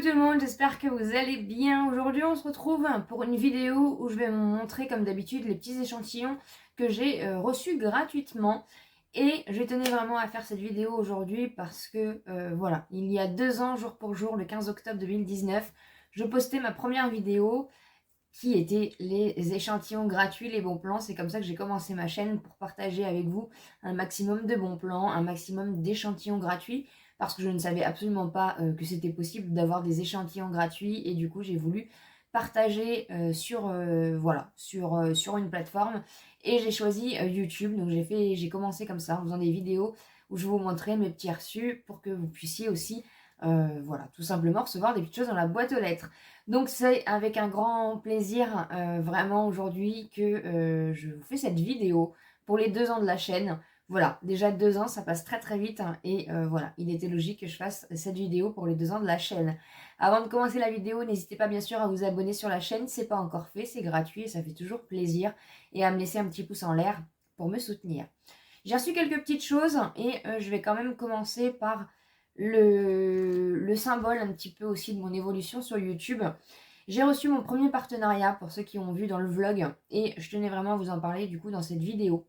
tout le monde, j'espère que vous allez bien. Aujourd'hui on se retrouve pour une vidéo où je vais vous montrer comme d'habitude les petits échantillons que j'ai reçus gratuitement. Et je tenais vraiment à faire cette vidéo aujourd'hui parce que voilà, il y a 2 ans, jour pour jour, le 15 octobre 2019, je postais ma première vidéo qui était les échantillons gratuits, les bons plans. C'est comme ça que j'ai commencé ma chaîne, pour partager avec vous un maximum de bons plans, un maximum d'échantillons gratuits, parce que je ne savais absolument pas que c'était possible d'avoir des échantillons gratuits, et du coup j'ai voulu partager voilà, sur une plateforme, et j'ai choisi YouTube. Donc j'ai commencé comme ça en faisant des vidéos où je vous montrais mes petits reçus pour que vous puissiez aussi voilà, tout simplement recevoir des petites choses dans la boîte aux lettres. Donc c'est avec un grand plaisir vraiment aujourd'hui que je vous fais cette vidéo pour les 2 ans de la chaîne. Voilà, déjà 2 ans, ça passe très très vite, hein, et voilà, il était logique que je fasse cette vidéo pour les 2 ans de la chaîne. Avant de commencer la vidéo, n'hésitez pas bien sûr à vous abonner sur la chaîne, c'est pas encore fait, c'est gratuit et ça fait toujours plaisir, et à me laisser un petit pouce en l'air pour me soutenir. J'ai reçu quelques petites choses et je vais quand même commencer par le symbole un petit peu aussi de mon évolution sur YouTube. J'ai reçu mon premier partenariat, pour ceux qui ont vu dans le vlog, et je tenais vraiment à vous en parler du coup dans cette vidéo.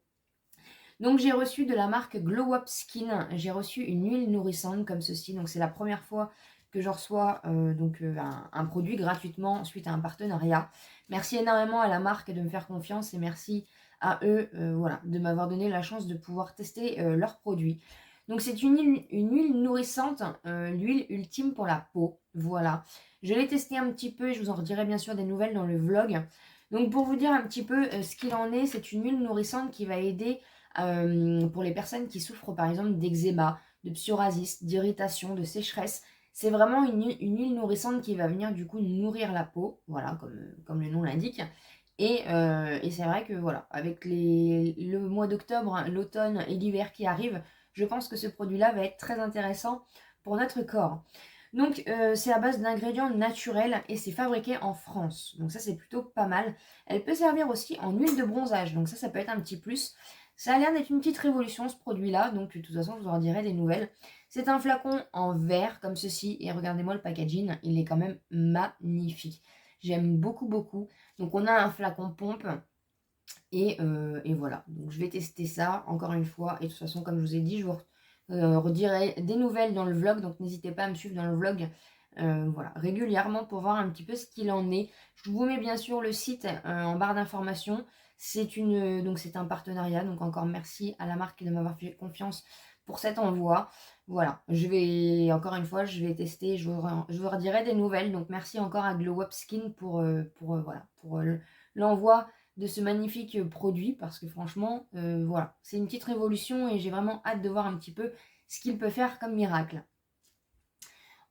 Donc j'ai reçu de la marque Glow Up Skin, j'ai reçu une huile nourrissante comme ceci. Donc c'est la première fois que je reçois un produit gratuitement suite à un partenariat. Merci énormément à la marque de me faire confiance, et merci à eux voilà, de m'avoir donné la chance de pouvoir tester leurs produits. Donc c'est une huile nourrissante, l'huile ultime pour la peau. Voilà. Je l'ai testé un petit peu et je vous en redirai bien sûr des nouvelles dans le vlog. Donc pour vous dire un petit peu ce qu'il en est, c'est une huile nourrissante qui va aider pour les personnes qui souffrent par exemple d'eczéma, de psoriasis, d'irritation, de sécheresse. C'est vraiment une huile nourrissante qui va venir du coup nourrir la peau, voilà, comme le nom l'indique. Et c'est vrai que voilà, avec le mois d'octobre, l'automne et l'hiver qui arrivent, je pense que ce produit-là va être très intéressant pour notre corps. Donc c'est à base d'ingrédients naturels et c'est fabriqué en France. Donc ça c'est plutôt pas mal. Elle peut servir aussi en huile de bronzage, donc ça peut être un petit plus. Ça a l'air d'être une petite révolution ce produit-là, donc de toute façon je vous en dirai des nouvelles. C'est un flacon en verre comme ceci, et regardez-moi le packaging, il est quand même magnifique. J'aime beaucoup beaucoup. Donc on a un flacon pompe, et voilà. Donc je vais tester ça encore une fois, et de toute façon comme je vous ai dit, je vous redirai des nouvelles dans le vlog, donc n'hésitez pas à me suivre dans le vlog voilà, régulièrement pour voir un petit peu ce qu'il en est. Je vous mets bien sûr le site en barre d'informations. Donc c'est un partenariat, donc encore merci à la marque de m'avoir fait confiance pour cet envoi. Voilà, encore une fois, je vais tester, je vous redirai des nouvelles. Donc merci encore à Glow Up Skin voilà, pour l'envoi de ce magnifique produit, parce que franchement, voilà, c'est une petite révolution et j'ai vraiment hâte de voir un petit peu ce qu'il peut faire comme miracle.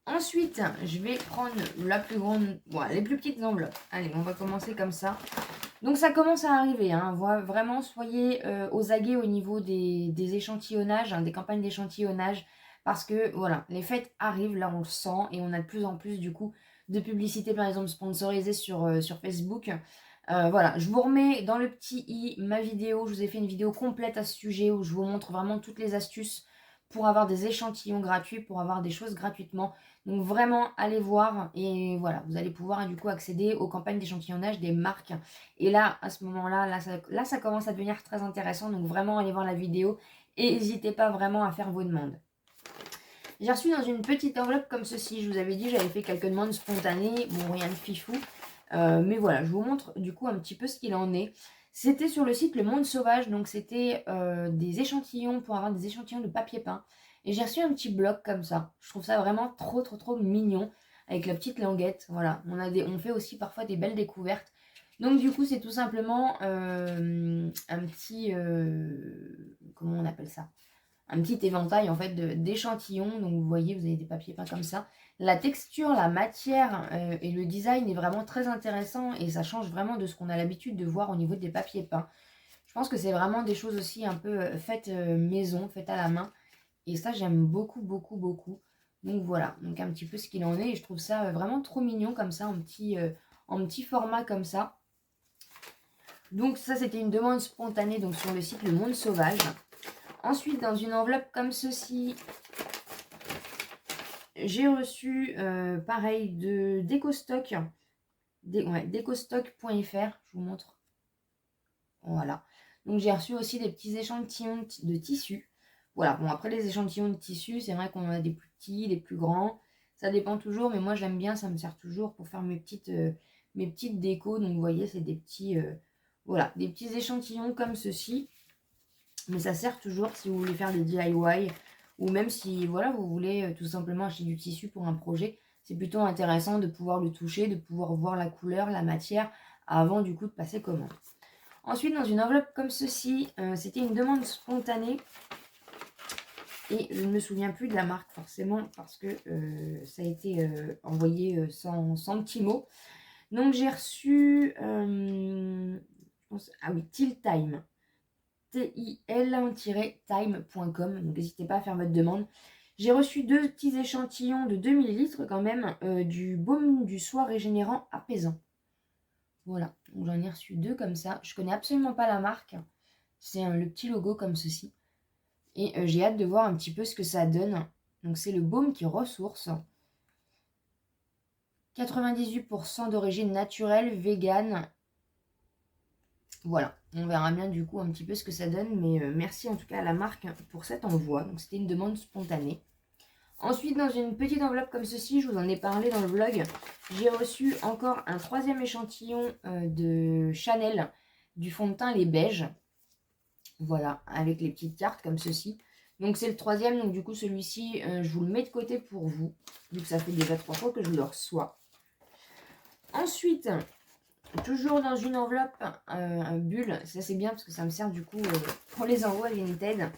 Ensuite, je vais prendre la plus grande, voilà, les plus petites enveloppes. Allez, on va commencer comme ça. Donc ça commence à arriver, hein. Vraiment, soyez aux aguets au niveau des échantillonnages, hein, des campagnes d'échantillonnage, parce que voilà, les fêtes arrivent, là on le sent, et on a de plus en plus du coup de publicité par exemple sponsorisée sur Facebook. Voilà, je vous remets dans le petit i ma vidéo. Je vous ai fait une vidéo complète à ce sujet où je vous montre vraiment toutes les astuces pour avoir des échantillons gratuits, pour avoir des choses gratuitement. Donc vraiment, allez voir, et voilà, vous allez pouvoir du coup accéder aux campagnes d'échantillonnage des marques. Et là, à ce moment-là, là, ça commence à devenir très intéressant. Donc vraiment, allez voir la vidéo et n'hésitez pas vraiment à faire vos demandes. J'ai reçu dans une petite enveloppe comme ceci. Je vous avais dit, j'avais fait quelques demandes spontanées. Bon, rien de fifou. Mais voilà, je vous montre du coup un petit peu ce qu'il en est. C'était sur le site Le Monde Sauvage, donc c'était des échantillons pour avoir des échantillons de papier peint. Et j'ai reçu un petit bloc comme ça. Je trouve ça vraiment trop trop trop mignon, avec la petite languette. Voilà, on fait aussi parfois des belles découvertes. Donc du coup c'est tout simplement un petit, comment on appelle ça, un petit éventail en fait d'échantillons. Donc vous voyez, vous avez des papiers peints comme ça. La texture, la matière et le design est vraiment très intéressant, et ça change vraiment de ce qu'on a l'habitude de voir au niveau des papiers peints. Je pense que c'est vraiment des choses aussi un peu faites maison, faites à la main, et ça j'aime beaucoup beaucoup beaucoup. Donc voilà, donc un petit peu ce qu'il en est, et je trouve ça vraiment trop mignon comme ça, en petit format comme ça. Donc ça c'était une demande spontanée, donc sur le site Le Monde Sauvage. Ensuite, dans une enveloppe comme ceci, j'ai reçu pareil de Decostock, decostock.fr, je vous montre. Voilà. Donc j'ai reçu aussi des petits échantillons de tissus. Voilà, bon après les échantillons de tissus, c'est vrai qu'on a des plus petits, des plus grands. Ça dépend toujours, mais moi j'aime bien, ça me sert toujours pour faire mes petites décos. Donc vous voyez, c'est des petits, voilà, des petits échantillons comme ceci. Mais ça sert toujours si vous voulez faire des DIY ou même si voilà, vous voulez tout simplement acheter du tissu pour un projet. C'est plutôt intéressant de pouvoir le toucher, de pouvoir voir la couleur, la matière avant du coup de passer commande. Ensuite, dans une enveloppe comme ceci, c'était une demande spontanée. Et je ne me souviens plus de la marque forcément parce que ça a été envoyé sans petits mots. Donc j'ai reçu, ah oui, Till Time. til-time.com. Donc n'hésitez pas à faire votre demande. J'ai reçu 2 petits échantillons de 2 ml quand même du baume du soie régénérant apaisant. Voilà, donc j'en ai reçu 2 comme ça. Je connais absolument pas la marque. C'est le petit logo comme ceci. Et j'ai hâte de voir un petit peu ce que ça donne. Donc c'est le baume qui ressource. 98% d'origine naturelle, vegan. Voilà, on verra bien du coup un petit peu ce que ça donne. Mais merci en tout cas à la marque pour cet envoi. Donc c'était une demande spontanée. Ensuite, dans une petite enveloppe comme ceci, je vous en ai parlé dans le vlog, j'ai reçu encore un 3e échantillon de Chanel du fond de teint les beiges. Voilà, avec les petites cartes comme ceci. Donc c'est le 3e, donc du coup celui-ci, je vous le mets de côté pour vous, vu que ça fait déjà 3 fois que je le reçois. Ensuite, toujours dans une enveloppe, un bulle, ça c'est bien parce que ça me sert du coup pour les envois Vinted.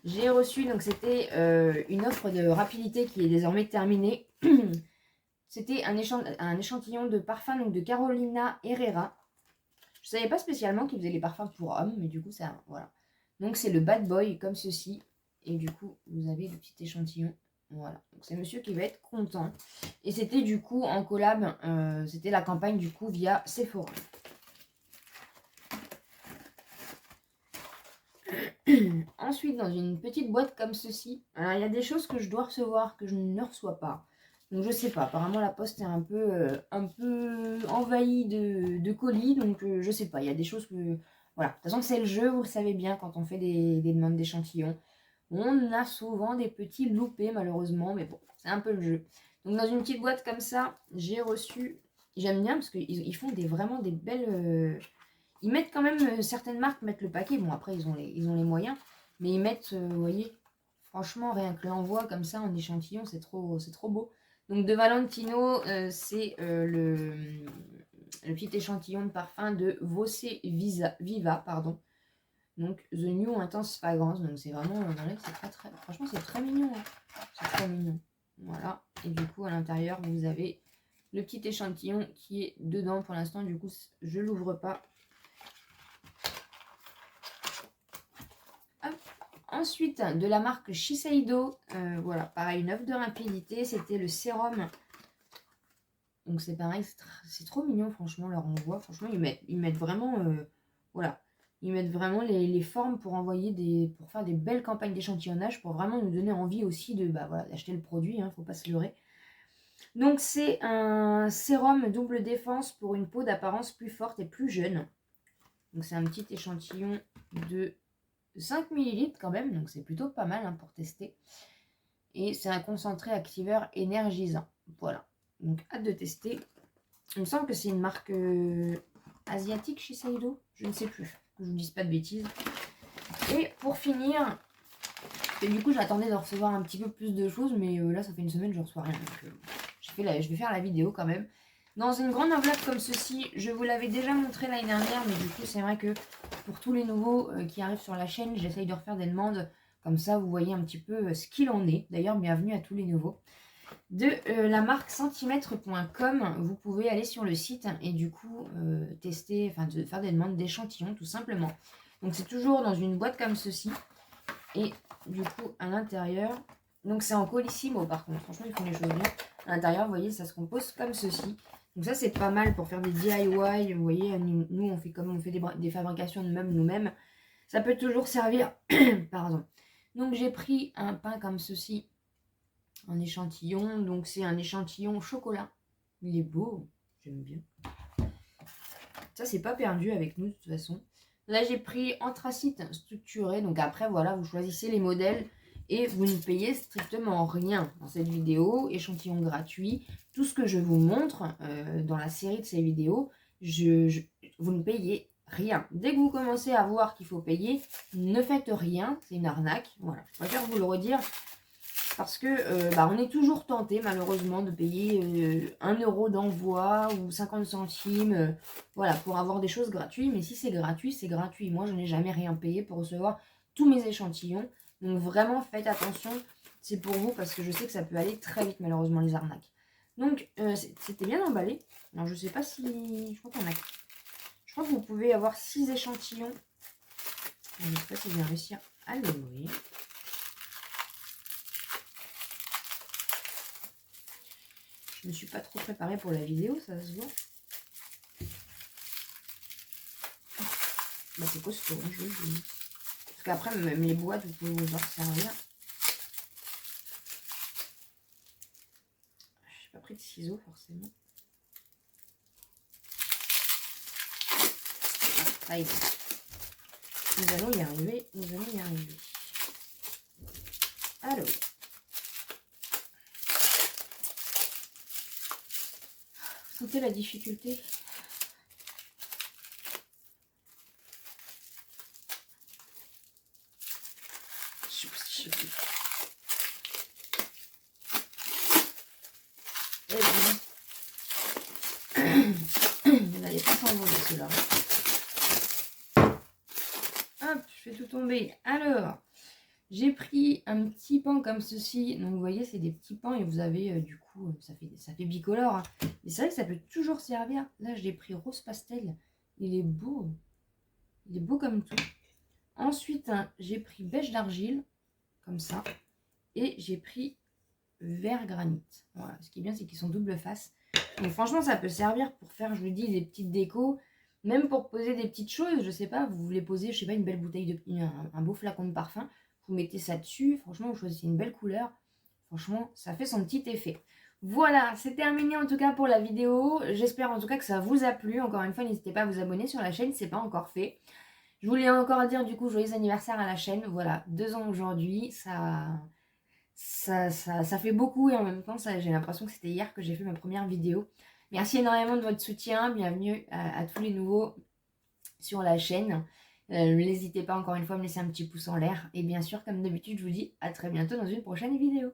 J'ai reçu, donc c'était une offre de rapidité qui est désormais terminée. C'était un échantillon de parfum donc de Carolina Herrera. Je savais pas spécialement qu'ils faisaient les parfums pour hommes, mais du coup ça, voilà. Donc c'est le Bad Boy comme ceci. Et du coup, vous avez le petit échantillon. Voilà. Donc c'est monsieur qui va être content. Et c'était du coup en collab, c'était la campagne du coup via Sephora. Ensuite, dans une petite boîte comme ceci, alors il y a des choses que je dois recevoir, que je ne reçois pas. Donc je sais pas, apparemment la poste est un peu envahie de colis, donc je sais pas, il y a des choses que... Voilà, de toute façon c'est le jeu, vous le savez bien, quand on fait des demandes d'échantillons. On a souvent des petits loupés malheureusement, mais bon, c'est un peu le jeu. Donc dans une petite boîte comme ça, j'ai reçu... J'aime bien parce qu'ils font vraiment des belles... Ils mettent quand même, certaines marques mettent le paquet. Bon, après, ils ont les moyens. Mais ils mettent, vous voyez, franchement, rien que l'envoi comme ça en échantillon, c'est trop beau. Donc, de Valentino, c'est le petit échantillon de parfum de Voce Viva, pardon. Donc, The New Intense Fragrance. Donc, c'est vraiment, franchement, c'est très mignon. Hein. C'est très mignon. Voilà. Et du coup, à l'intérieur, vous avez le petit échantillon qui est dedans. Pour l'instant, du coup, je ne l'ouvre pas. Ensuite, de la marque Shiseido, voilà, pareil, une offre de rapidité, c'était le sérum. Donc c'est pareil, c'est trop mignon, franchement, leur envoi. Franchement, ils mettent vraiment, voilà, ils mettent vraiment les formes pour pour faire des belles campagnes d'échantillonnage, pour vraiment nous donner envie aussi d'acheter le produit, hein, faut pas se leurrer. Donc c'est un sérum double défense pour une peau d'apparence plus forte et plus jeune. Donc c'est un petit échantillon de 5 ml quand même, donc c'est plutôt pas mal hein, pour tester. Et c'est un concentré activeur énergisant. Voilà, donc hâte de tester. Il me semble que c'est une marque asiatique chez Shiseido, je ne sais plus, que je ne vous dise pas de bêtises. Et pour finir, et du coup j'attendais de recevoir un petit peu plus de choses, mais là ça fait une semaine que je ne reçois rien. Donc, je vais faire la vidéo quand même. Dans une grande enveloppe comme ceci, je vous l'avais déjà montré l'année dernière, mais du coup c'est vrai que pour tous les nouveaux qui arrivent sur la chaîne, j'essaye de refaire des demandes, comme ça vous voyez un petit peu ce qu'il en est. D'ailleurs, bienvenue à tous les nouveaux. De la marque centimètre.com, vous pouvez aller sur le site et du coup tester, enfin faire des demandes d'échantillons tout simplement. Donc c'est toujours dans une boîte comme ceci. Et du coup à l'intérieur, donc c'est en colissimo par contre, franchement ils font les choses bien. À l'intérieur, vous voyez, ça se compose comme ceci. Donc ça, c'est pas mal pour faire des DIY. Vous voyez, nous, on fait des fabrications de meubles nous-mêmes. Ça peut toujours servir. Pardon. Donc, j'ai pris un pain comme ceci. un échantillon. Donc c'est un échantillon chocolat. Il est beau, j'aime bien. Ça, c'est pas perdu avec nous de toute façon. Là, j'ai pris anthracite structuré. Donc après, voilà, vous choisissez les modèles et vous ne payez strictement rien dans cette vidéo. Échantillon gratuit. Tout ce que je vous montre dans la série de ces vidéos, vous ne payez rien. Dès que vous commencez à voir qu'il faut payer, ne faites rien. C'est une arnaque. Voilà, je préfère vous le redire. Parce que on est toujours tenté malheureusement de payer 1 euro d'envoi ou 50 centimes voilà, pour avoir des choses gratuites. Mais si c'est gratuit, c'est gratuit. Moi, je n'ai jamais rien payé pour recevoir tous mes échantillons. Donc vraiment, faites attention. C'est pour vous parce que je sais que ça peut aller très vite malheureusement les arnaques. Donc c'était bien emballé. Alors je sais pas si... Je crois qu'on a... Je crois que vous pouvez avoir 6 échantillons. Je ne sais pas si je vais réussir à l'ouvrir. Je ne me suis pas trop préparée pour la vidéo, ça se voit. Bah, c'est costaud, hein, je vous le dis. Parce qu'après, même les boîtes, vous pouvez vous en servir. Je n'ai pas pris de ciseaux, forcément. Ah, ça y est. Nous allons y arriver, nous allons y arriver. Alors. Vous sentez la difficulté? Vous n'allez pas s'envoler cela. Hop, je fais tout tomber. Alors, j'ai pris un petit pan comme ceci. Donc, vous voyez, c'est des petits pans et vous avez, du coup, ça fait bicolore. Hein. Mais c'est vrai que ça peut toujours servir. Là, je l'ai pris rose pastel. Il est beau. Il est beau comme tout. Ensuite, hein, j'ai pris beige d'argile, comme ça. Et j'ai pris vert granit. Voilà. Ce qui est bien, c'est qu'ils sont double face. Donc, franchement, ça peut servir pour faire, je vous dis, des petites décos. Même pour poser des petites choses, je sais pas, vous voulez poser, je sais pas, une belle bouteille de... un beau flacon de parfum. Vous mettez ça dessus, franchement, vous choisissez une belle couleur. Franchement, ça fait son petit effet. Voilà, c'est terminé en tout cas pour la vidéo. J'espère en tout cas que ça vous a plu. Encore une fois, n'hésitez pas à vous abonner sur la chaîne, c'est pas encore fait. Je voulais encore dire du coup joyeux anniversaire à la chaîne. Voilà, 2 ans aujourd'hui, ça fait beaucoup et en même temps, j'ai l'impression que c'était hier que j'ai fait ma première vidéo. Merci énormément de votre soutien. Bienvenue à tous les nouveaux sur la chaîne. N'hésitez pas encore une fois à me laisser un petit pouce en l'air. Et bien sûr, comme d'habitude, je vous dis à très bientôt dans une prochaine vidéo.